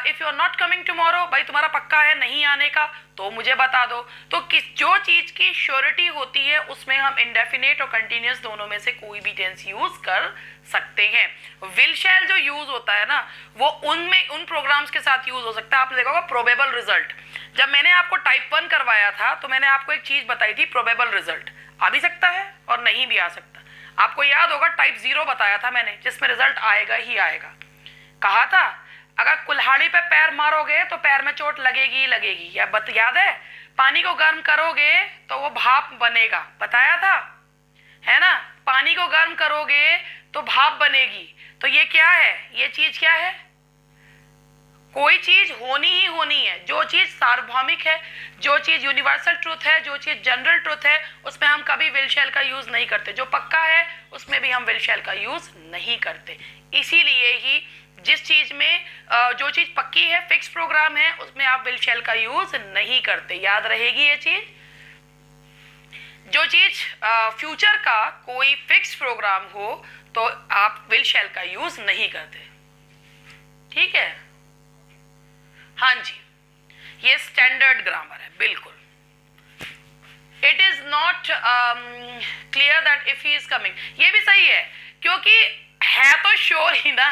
If you are not coming tomorrow, भाई तुम्हारा पक्का है नहीं आने का, तो मुझे बता दो। तो जो चीज की श्योरिटी होती है उसमें हम इंडेफिनेट और कंटिन्यूअस दोनों में से कोई भी टेंस यूज कर सकते हैं। विल शैल जो यूज होता है ना, वो उन प्रोग्राम्स के साथ यूज हो सकता है। आपने देखा होगा प्रोबेबल रिजल्ट, जब मैंने आपको टाइप 1 करवाया था तो मैंने आपको एक चीज बताई थी, प्रोबेबल रिजल्ट आ भी सकता है और नहीं भी आ सकता। आपको याद होगा टाइप 0 बताया था मैंने, जिसमें रिजल्ट आएगा ही आएगा। कहा था अगर कुल्हाड़ी पे पैर मारोगे तो पैर में चोट लगेगी ही लगेगी, या याद है? पानी को गर्म करोगे तो वो भाप बनेगा, बताया था, है ना? पानी को गर्म करोगे तो भाप बनेगी। तो ये क्या है, ये चीज क्या है? कोई चीज होनी ही होनी है। जो चीज सार्वभौमिक है, जो चीज यूनिवर्सल ट्रुथ है, जो चीज जनरल ट्रुथ है, उसमें हम कभी विल शैल का यूज नहीं करते। जो पक्का है उसमें भी हम विल शैल का यूज नहीं करते। इसीलिए ही जिस चीज में जो चीज पक्की है, फिक्स प्रोग्राम है, उसमें आप विल शैल का यूज नहीं करते। याद रहेगी ये चीज। जो चीज फ्यूचर का कोई फिक्स प्रोग्राम हो तो आप विल शैल का यूज नहीं करते। ठीक है? हाँ जी, ये स्टैंडर्ड ग्रामर है, बिल्कुल। It is not clear that if he is coming, ये भी सही है, क्योंकि है तो श्योर ही ना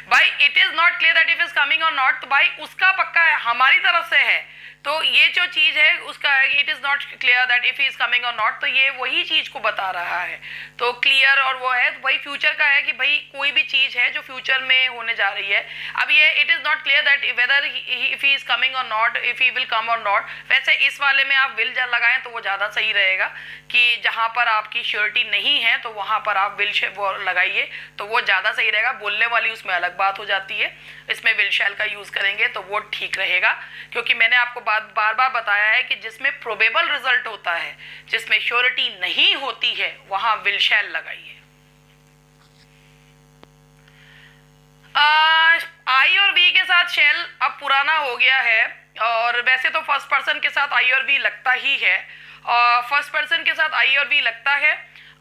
भाई। It is not clear that if is coming और नॉट, तो भाई उसका पक्का है, हमारी तरफ से है। तो ये जो चीज है उसका it is not clear that if he is coming और नॉट, तो ये वही चीज को बता रहा है। तो क्लियर और वो है, तो भाई फ्यूचर का है कि भाई कोई भी चीज है जो फ्यूचर में होने जा रही है। अब ये it is not clear that whether if he is coming और not, if he will come और नॉट। वैसे इस वाले में आप विल लगाएं तो वो ज्यादा सही रहेगा, कि जहां पर आपकी श्योरिटी नहीं है तो वहां पर आप विल वो लगाइए, तो वो ज्यादा सही रहेगा। बोलने वाली उसमें अलग बात हो जाती है, इसमें विल शैल का यूज करेंगे तो वो ठीक रहेगा। क्योंकि मैंने आपको बार बार बताया है कि जिसमें प्रोबेबल रिजल्ट होता है, जिसमें श्योरिटी नहीं होती है, वहां विल शैल लगाइए। आई और वी के साथ शैल अब पुराना हो गया है, और वैसे तो फर्स्ट पर्सन के साथ आई और वी लगता ही है, और फर्स्ट पर्सन के साथ आई और वी लगता है,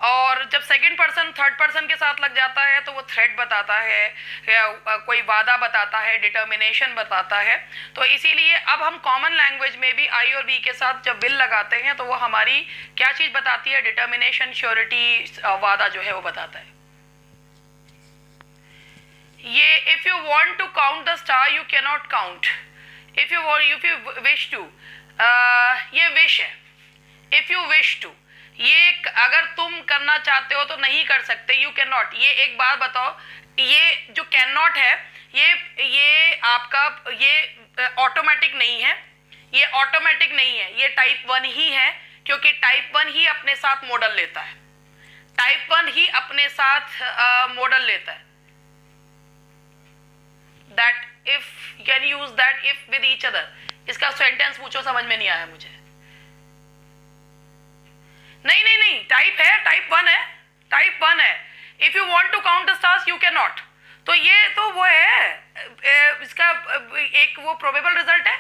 और जब सेकंड पर्सन थर्ड पर्सन के साथ लग जाता है तो वो थ्रेट बताता है, या कोई वादा बताता है, डिटर्मिनेशन बताता है। तो इसीलिए अब हम कॉमन लैंग्वेज में भी आई और वी के साथ जब विल लगाते हैं तो वो हमारी क्या चीज बताती है? डिटर्मिनेशन, श्योरिटी, वादा जो है वो बताता है। ये if you want to count the star you can not count, if you wish to, ये विश है। इफ यू विश टू, ये अगर तुम करना चाहते हो तो नहीं कर सकते, यू कैन नॉट। ये एक बात बताओ, ये जो कैन नॉट है, ये आपका ये ऑटोमेटिक नहीं है, ये ऑटोमेटिक नहीं है, ये टाइप 1 ही है, क्योंकि टाइप 1 ही अपने साथ मॉडल लेता है। टाइप 1 ही अपने साथ मॉडल लेता है। That if can use that if with each other. इसका सेंटेंस पूछो, समझ में नहीं आया मुझे। नहीं, टाइप है, टाइप 1 है, टाइप 1 है। If you want to count the stars you can not, तो ये तो वो है, इसका एक वो प्रोबेबल रिजल्ट है,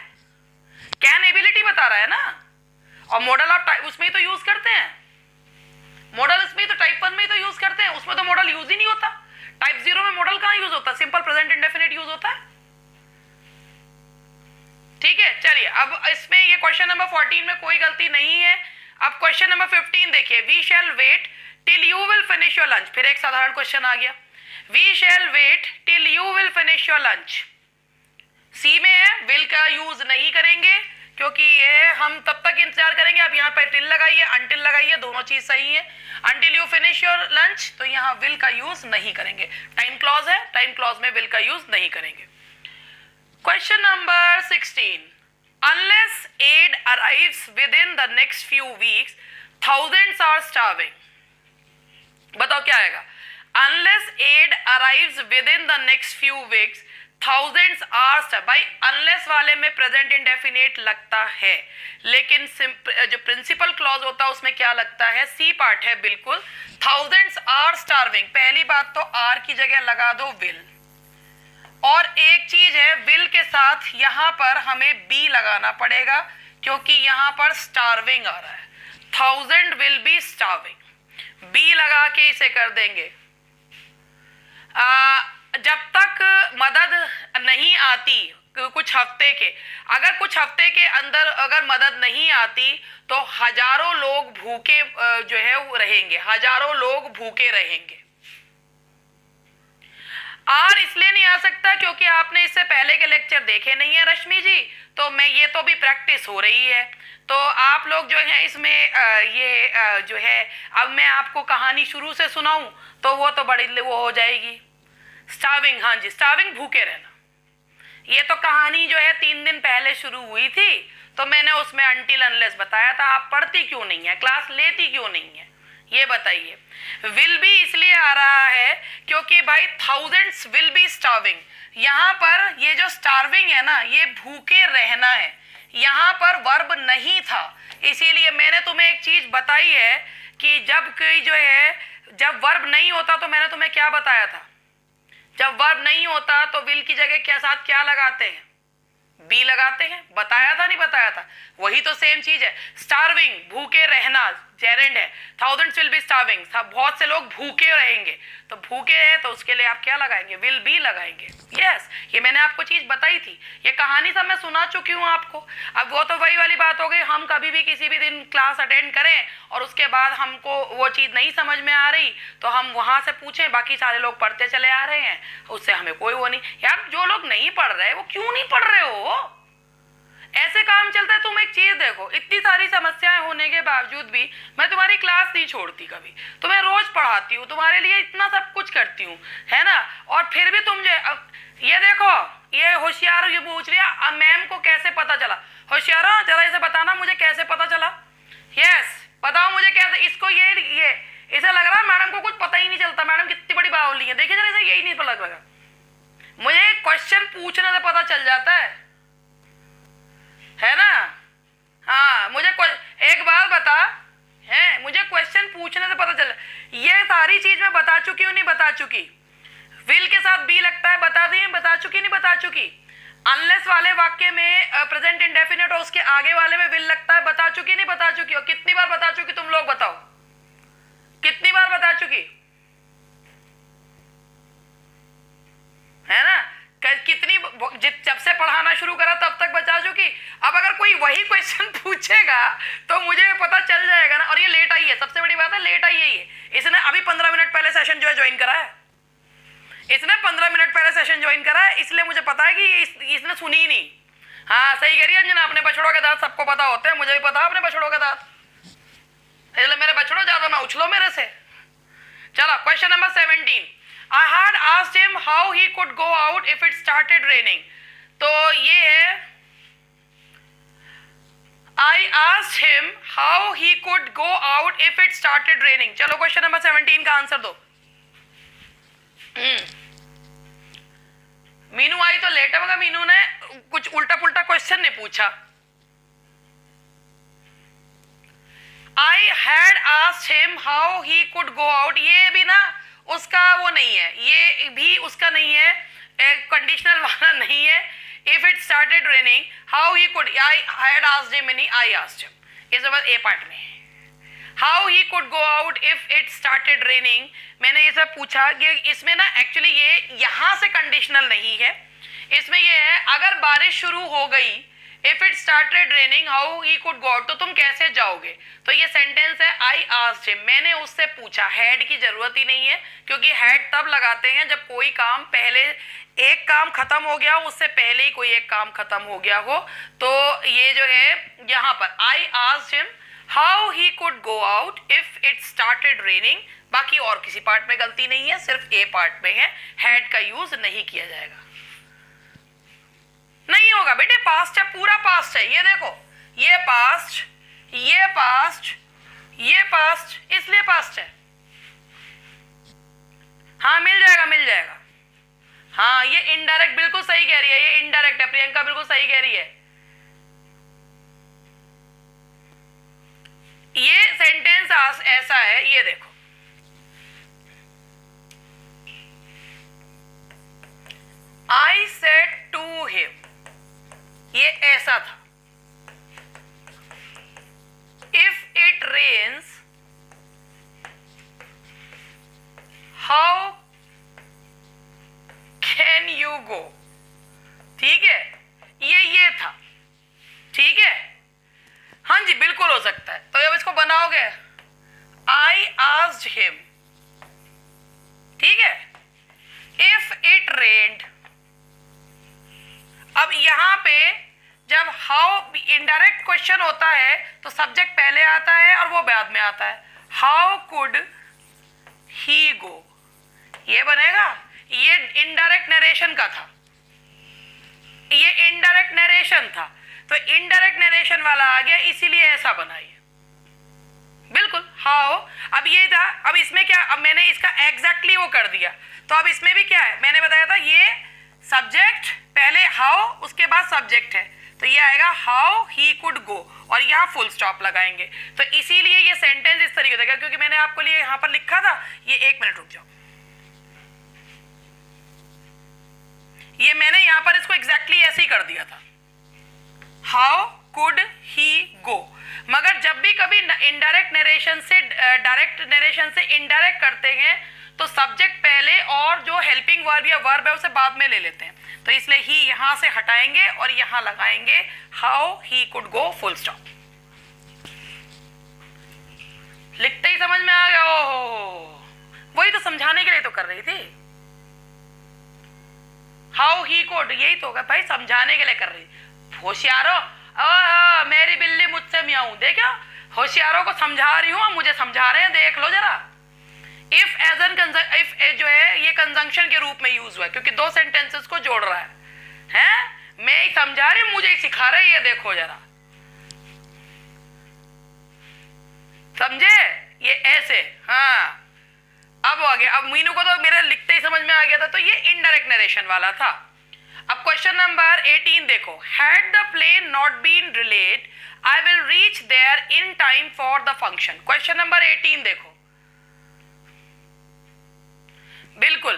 कैन एबिलिटी बता रहा है ना। और मॉडल आप उसमें ही तो यूज करते हैं, मॉडल इसमें तो टाइप 1 में ही तो यूज करते हैं, उसमें तो मॉडल यूज ही नहीं होता। टाइप 0 में मॉडल कहां यूज होता है? सिंपल प्रेजेंट इंडेफिनिट यूज होता है। ठीक है, चलिए अब इसमें ये क्वेश्चन नंबर 14 में कोई गलती नहीं है। अब क्वेश्चन नंबर 15 देखिए, we shall wait till you will finish your lunch. फिर एक साधारण क्वेश्चन आ गया, we shall wait till you will finish your lunch. C में है, विल का यूज नहीं करेंगे क्योंकि ये हम तब तक इंतजार करेंगे। अब यहाँ पे टिल लगाइए, अनटिल लगाइए, दोनों चीज सही है। Until you finish your lunch, तो यहाँ विल का यूज नहीं करेंगे। टाइम क्लॉज है, टाइम क्लॉज में विल का यूज नहीं करेंगे। Question number 16, unless aid arrives within the next few weeks, thousands are starving. बताओ क्या आएगा? Unless aid arrives within the next few weeks, thousands are starving. भाई unless वाले में present indefinite लगता है, लेकिन जो प्रिंसिपल क्लॉज होता है उसमें क्या लगता है? सी पार्ट है बिल्कुल। thousands are starving, पहली बात तो आर की जगह लगा दो विल, और एक चीज है विल के साथ यहां पर हमें बी लगाना पड़ेगा, क्योंकि यहां पर स्टार्विंग आ रहा है। 1000 विल बी स्टार्विंग, बी लगा के इसे कर देंगे। जब तक मदद नहीं आती कुछ हफ्ते के, अगर कुछ हफ्ते के अंदर अगर मदद नहीं आती तो हजारों लोग भूखे जो है वो रहेंगे, हजारों लोग भूखे रहेंगे। आर इसलिए नहीं आ सकता क्योंकि आपने इससे पहले के लेक्चर देखे नहीं है रश्मि जी, तो मैं ये तो भी प्रैक्टिस हो रही है, तो आप लोग जो है इसमें जो है अब मैं आपको कहानी शुरू से सुनाऊं तो वो तो बड़ी वो हो जाएगी। स्टार्विंग, हाँ जी, स्टार्विंग भूखे रहना। ये तो कहानी जो है 3 दिन पहले शुरू हुई थी, तो मैंने उसमें अनटिल अनलेस बताया था। आप पढ़ती क्यों नहीं है, क्लास लेती क्यों नहीं है, ये बताइए। विल बी इसलिए आ रहा है क्योंकि भाई थाउजेंड्स विल बी स्टार्विंग, यहां पर ये जो स्टार्विंग है ना ये भूखे रहना है, यहां पर वर्ब नहीं था। इसीलिए मैंने तुम्हें एक चीज बताई है कि जब कोई जो है जब वर्ब नहीं होता तो मैंने तुम्हें क्या बताया था, जब वर्ब नहीं होता तो विल की जगह के साथ क्या लगाते हैं? बी लगाते हैं। बताया था नहीं बताया था? वही तो सेम चीज है। स्टार्विंग भूखे रहना, जेरेंड है। थाउजेंड्स विल बी स्टार्विंग, बहुत से लोग भूखे रहेंगे, तो भूखे हैं तो उसके लिए आप क्या लगाएंगे? विल बी लगाएंगे। यस, ये मैंने आपको चीज बताई थी, ये कहानी सब मैं सुना चुकी हूँ आपको। अब वो तो वही वाली बात हो गई, हम कभी भी किसी भी दिन क्लास अटेंड करें और उसके बाद हमको वो चीज नहीं समझ में आ रही तो हम वहां से पूछें, बाकी सारे लोग पढ़ते चले आ रहे हैं, उससे हमें कोई वो नहीं। यार जो लोग नहीं पढ़ रहे वो क्यों नहीं पढ़ रहे हो? ऐसे काम चलता है। तुम एक चीज देखो, इतनी सारी समस्याएं होने के बावजूद भी मैं तुम्हारी क्लास नहीं छोड़ती कभी, तुम्हें रोज पढ़ाती हूँ, तुम्हारे लिए इतना सब कुछ करती हूँ, है ना, और फिर भी तुम जो ये देखो, ये होशियार ये पूछ रही है मैम को कैसे पता चला। होशियारो जरा इसे बताना मुझे कैसे पता चला। यस, बताओ मुझे कैसे। इसको ये इसे लग रहा है मैडम को कुछ पता ही नहीं चलता, मैडम कितनी बड़ी बावली है। देखिए जरा इसे यही नहीं लग रहा, मुझे क्वेश्चन पूछने से पता चल जाता है ना। हाँ, मुझे एक बार बता है, मुझे क्वेश्चन पूछने से पता चल। ये सारी चीज मैं बता चुकी हूँ नहीं बता चुकी? विल के साथ बी लगता है, बता दी बता चुकी नहीं बता चुकी? अनलेस वाले वाक्य में प्रेजेंट इंडेफिनिट और उसके आगे वाले में विल लगता है, बता चुकी नहीं बता चुकी? और कितनी बार बता चुकी तुम लोग बताओ, कितनी बार बता चुकी है ना? कितनी जब से पढ़ाना शुरू करा तब तक बचा चुकी। अब अगर कोई वही क्वेश्चन पूछेगा तो मुझे पता चल जाएगा ना। और ये लेट आई है, सबसे बड़ी बात है लेट आई है। ये इसने अभी 15 मिनट पहले सेशन जो है ज्वाइन करा है, इसने 15 मिनट पहले सेशन ज्वाइन करा है, इसलिए मुझे पता है कि इसने सुनी ही नहीं। हाँ सही कह रही है अंजना, अपने बछड़ों के दांत सबको पता होते हैं, मुझे भी पता है अपने बछड़ों के दांत, इसलिए मेरे बछड़ों ज्यादा ना उछलो मेरे से। चलो question number 17, I had asked him how he could go out if it started raining. तो ये है I asked him how he could go out if it started raining. चलो क्वेश्चन नंबर 17 का आंसर दो। मीनू आई तो लेट है मगर मीनू ने कुछ उल्टा पुल्टा क्वेश्चन नहीं पूछा। I had asked him how he could go out, ये भी ना उसका वो नहीं है, ये भी उसका नहीं है, कंडीशनल वाला नहीं है। If it started raining, how he could, I had asked him, नहीं I asked him, इस बार ए पार्ट में how he could go out if it started raining, मैंने ये सब पूछा कि इसमें ना एक्चुअली ये यहां से कंडीशनल नहीं है, इसमें ये है अगर बारिश शुरू हो गई, if it started raining how he could go out, तो तुम कैसे जाओगे? तो ये सेंटेंस है I asked him, मैंने उससे पूछा। हैड की जरूरत ही नहीं है क्योंकि हैड तब लगाते हैं जब कोई काम पहले एक काम खत्म हो गया हो, उससे पहले ही कोई एक काम खत्म हो गया हो। तो ये जो है यहाँ पर I asked him how he could go out if it started raining. बाकी और किसी पार्ट में गलती नहीं है, सिर्फ ए पार्ट में है, हैड का यूज नहीं किया जाएगा। नहीं होगा बेटे, पास्ट है, पूरा पास्ट है। ये देखो, ये पास्ट, ये पास्ट, ये पास्ट, इसलिए पास्ट है। हाँ मिल जाएगा, मिल जाएगा। हाँ ये इनडायरेक्ट बिल्कुल सही कह रही है, ये इनडायरेक्ट है, प्रियंका बिल्कुल सही कह रही है। ये सेंटेंस ऐसा है, ये देखो, आई सेड टू हिम, ये ऐसा था, if it rains how can you go. ठीक है, ये था, ठीक है। हाँ जी बिल्कुल हो सकता है। तो जब इसको बनाओगे, आई आस्क्ड हिम, ठीक है, इफ इट रेन्ड। अब यहां पे जब हाउ इनडायरेक्ट क्वेश्चन होता है तो सब्जेक्ट पहले आता है और वो बाद में आता है। हाउ कुड ही गो, ये बनेगा। ये इनडायरेक्ट नरेशन का था, ये इनडायरेक्ट नरेशन था, तो इनडायरेक्ट नरेशन वाला आ गया, इसीलिए ऐसा बनाइए। बिल्कुल हाउ। अब ये था, अब इसमें क्या, अब मैंने इसका एग्जैक्टली वो कर दिया। तो अब इसमें भी क्या है, मैंने बताया था ये सब्जेक्ट पहले हाउ, उसके बाद सब्जेक्ट है, तो ये आएगा हाउ ही कुड गो, और यहाँ फुल स्टॉप लगाएंगे। तो इसीलिए ये सेंटेंस इस तरीके से, क्योंकि मैंने आपको लिए यहाँ पर लिखा था, ये 1 मिनट रुक जाओ, ये मैंने यहां पर इसको एग्जैक्टली ऐसे ही कर दिया था, हाउ कुड ही गो। मगर जब भी कभी इनडायरेक्ट नरेशन से डायरेक्ट नरेशन से इनडायरेक्ट करते हैं तो सब्जेक्ट पहले और जो हेल्पिंग वर्ब या वर्ब है उसे बाद में ले लेते हैं। तो इसलिए ही यहां से हटाएंगे और यहां लगाएंगे how he could go, full stop. लिखते ही समझ में आ गया। ओहो, वही तो समझाने के लिए तो कर रही थी। हाउ ही कुड, यही तो होगा भाई, समझाने के लिए कर रही। होशियारो, मेरी बिल्ली मुझसे म्याऊं, देखो होशियारों को समझा रही हूं, मुझे समझा रहे हैं, देख लो जरा। इफ एज एन इफ जो है ये कंजंक्शन के रूप में यूज हुआ है, क्योंकि 2 सेंटेंसेस को जोड़ रहा है? मैं ही समझा रही हूं, मुझे ही सिखा रहे हैं, ये देखो जरा, समझे? ये ऐसे, हाँ अब आ गया। अब मीनू को तो मेरे लिखते ही समझ में आ गया था, तो ये इनडायरेक्ट नरेशन वाला था। अब क्वेश्चन नंबर 18 देखो, had the plane not been delayed I will reach there in time for the function. Question number 18 देखो, बिल्कुल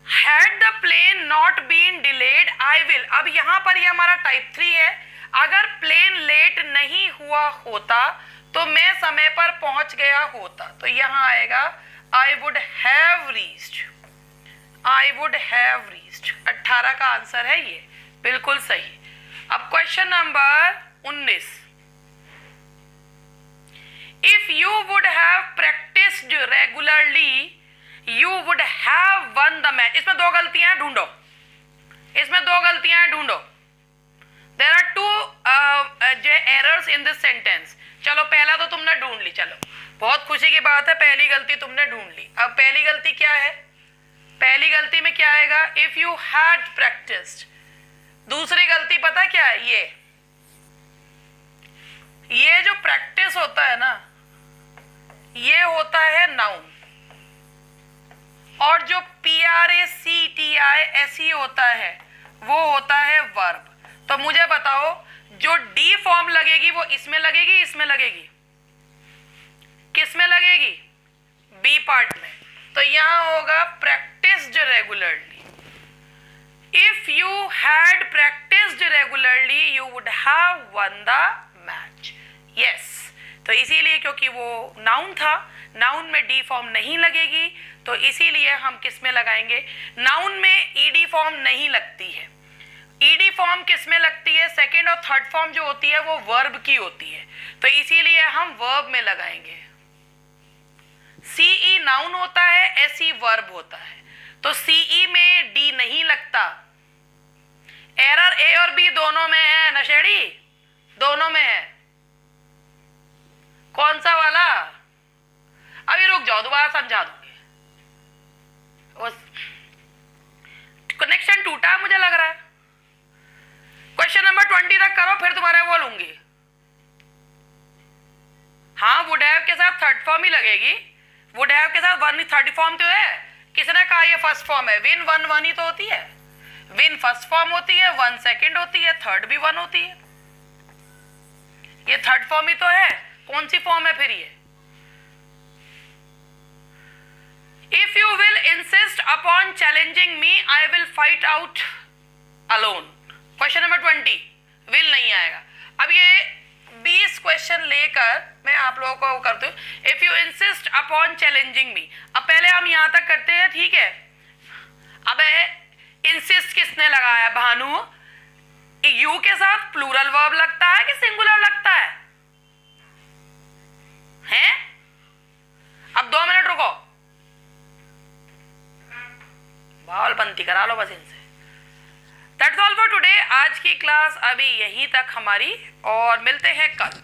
had the plane not been delayed I will. अब यहां पर ये हमारा टाइप 3 है, अगर प्लेन लेट नहीं हुआ होता तो मैं समय पर पहुंच गया होता, तो यहां आएगा I would have reached, I would have reached. 18 का आंसर है ये, बिल्कुल सही। अब question number 19, if you would have practised regularly you would have won the match. इसमें 2 गलतियां ढूंढो, इसमें 2 गलतियां ढूंढो। There are 2 errors in this sentence. चलो पहला तो तुमने ढूंढ ली, चलो बहुत खुशी की बात है, पहली गलती तुमने ढूंढ ली। अब पहली गलती क्या है, पहली गलती में क्या आएगा, इफ यू हैड प्रैक्टिस्ड। दूसरी गलती पता क्या है, ये जो प्रैक्टिस होता है ना, ये होता है नाउन, और जो PRACTISE होता है वो होता है वर्ब। तो मुझे बताओ, जो डी फॉर्म लगेगी वो इसमें लगेगी, इसमें लगेगी, किस में लगेगी, बी पार्ट में। तो यहां होगा practised regularly. If you had practised regularly you would have won the match. Yes, तो इसीलिए क्योंकि वो नाउन था, नाउन में डी फॉर्म नहीं लगेगी, तो इसीलिए हम किस में लगाएंगे, नाउन में ईडी फॉर्म नहीं लगती है। ईडी फॉर्म किस में लगती है, सेकेंड और थर्ड फॉर्म जो होती है वो वर्ब की होती है, तो इसीलिए हम वर्ब में लगाएंगे। सीई नाउन होता है, एसई वर्ब होता है। तो सीई में डी नहीं लगता। एरर ए और बी दोनों में है नशेड़ी, दोनों में है। कौन सा वाला? अभी रुक जाओ, दोबारा समझा दूंगी। कनेक्शन टूटा मुझे लग रहा है। क्वेश्चन नंबर 20 तक करो, फिर तुम्हारे वो लूंगी। हाँ, वुड हैव के साथ थर्ड फॉर्म ही लगेगी। वुड हैव के साथ वन थर्ड फॉर्म तो है। किसने कहा ये फर्स्ट फॉर्म है? विन वन वन ही तो होती है। विन फर्स्ट फॉर्म होती है, वन सेकंड होती है, थर्ड भी वन होती है। ये थर्ड फॉर्म ही तो है। कौन सी फॉर्म है फिर ये? If you will insist upon challenging me I will fight out alone. Question number 20 will नहीं आएगा। अब ये 20 क्वेश्चन लेकर मैं आप लोगों को करती हूँ। If you insist upon challenging me, अब पहले हम यहां तक करते हैं, ठीक है। अब इंसिस्ट किसने लगाया? भानु। यू के साथ प्लूरल वर्ब लगता है कि सिंगुलर लगता है? हैं? अब 2 मिनट रुको, बावलपंती करा लो बस इनसे। That's all for today. आज की क्लास अभी यहीं तक हमारी, और मिलते हैं कल।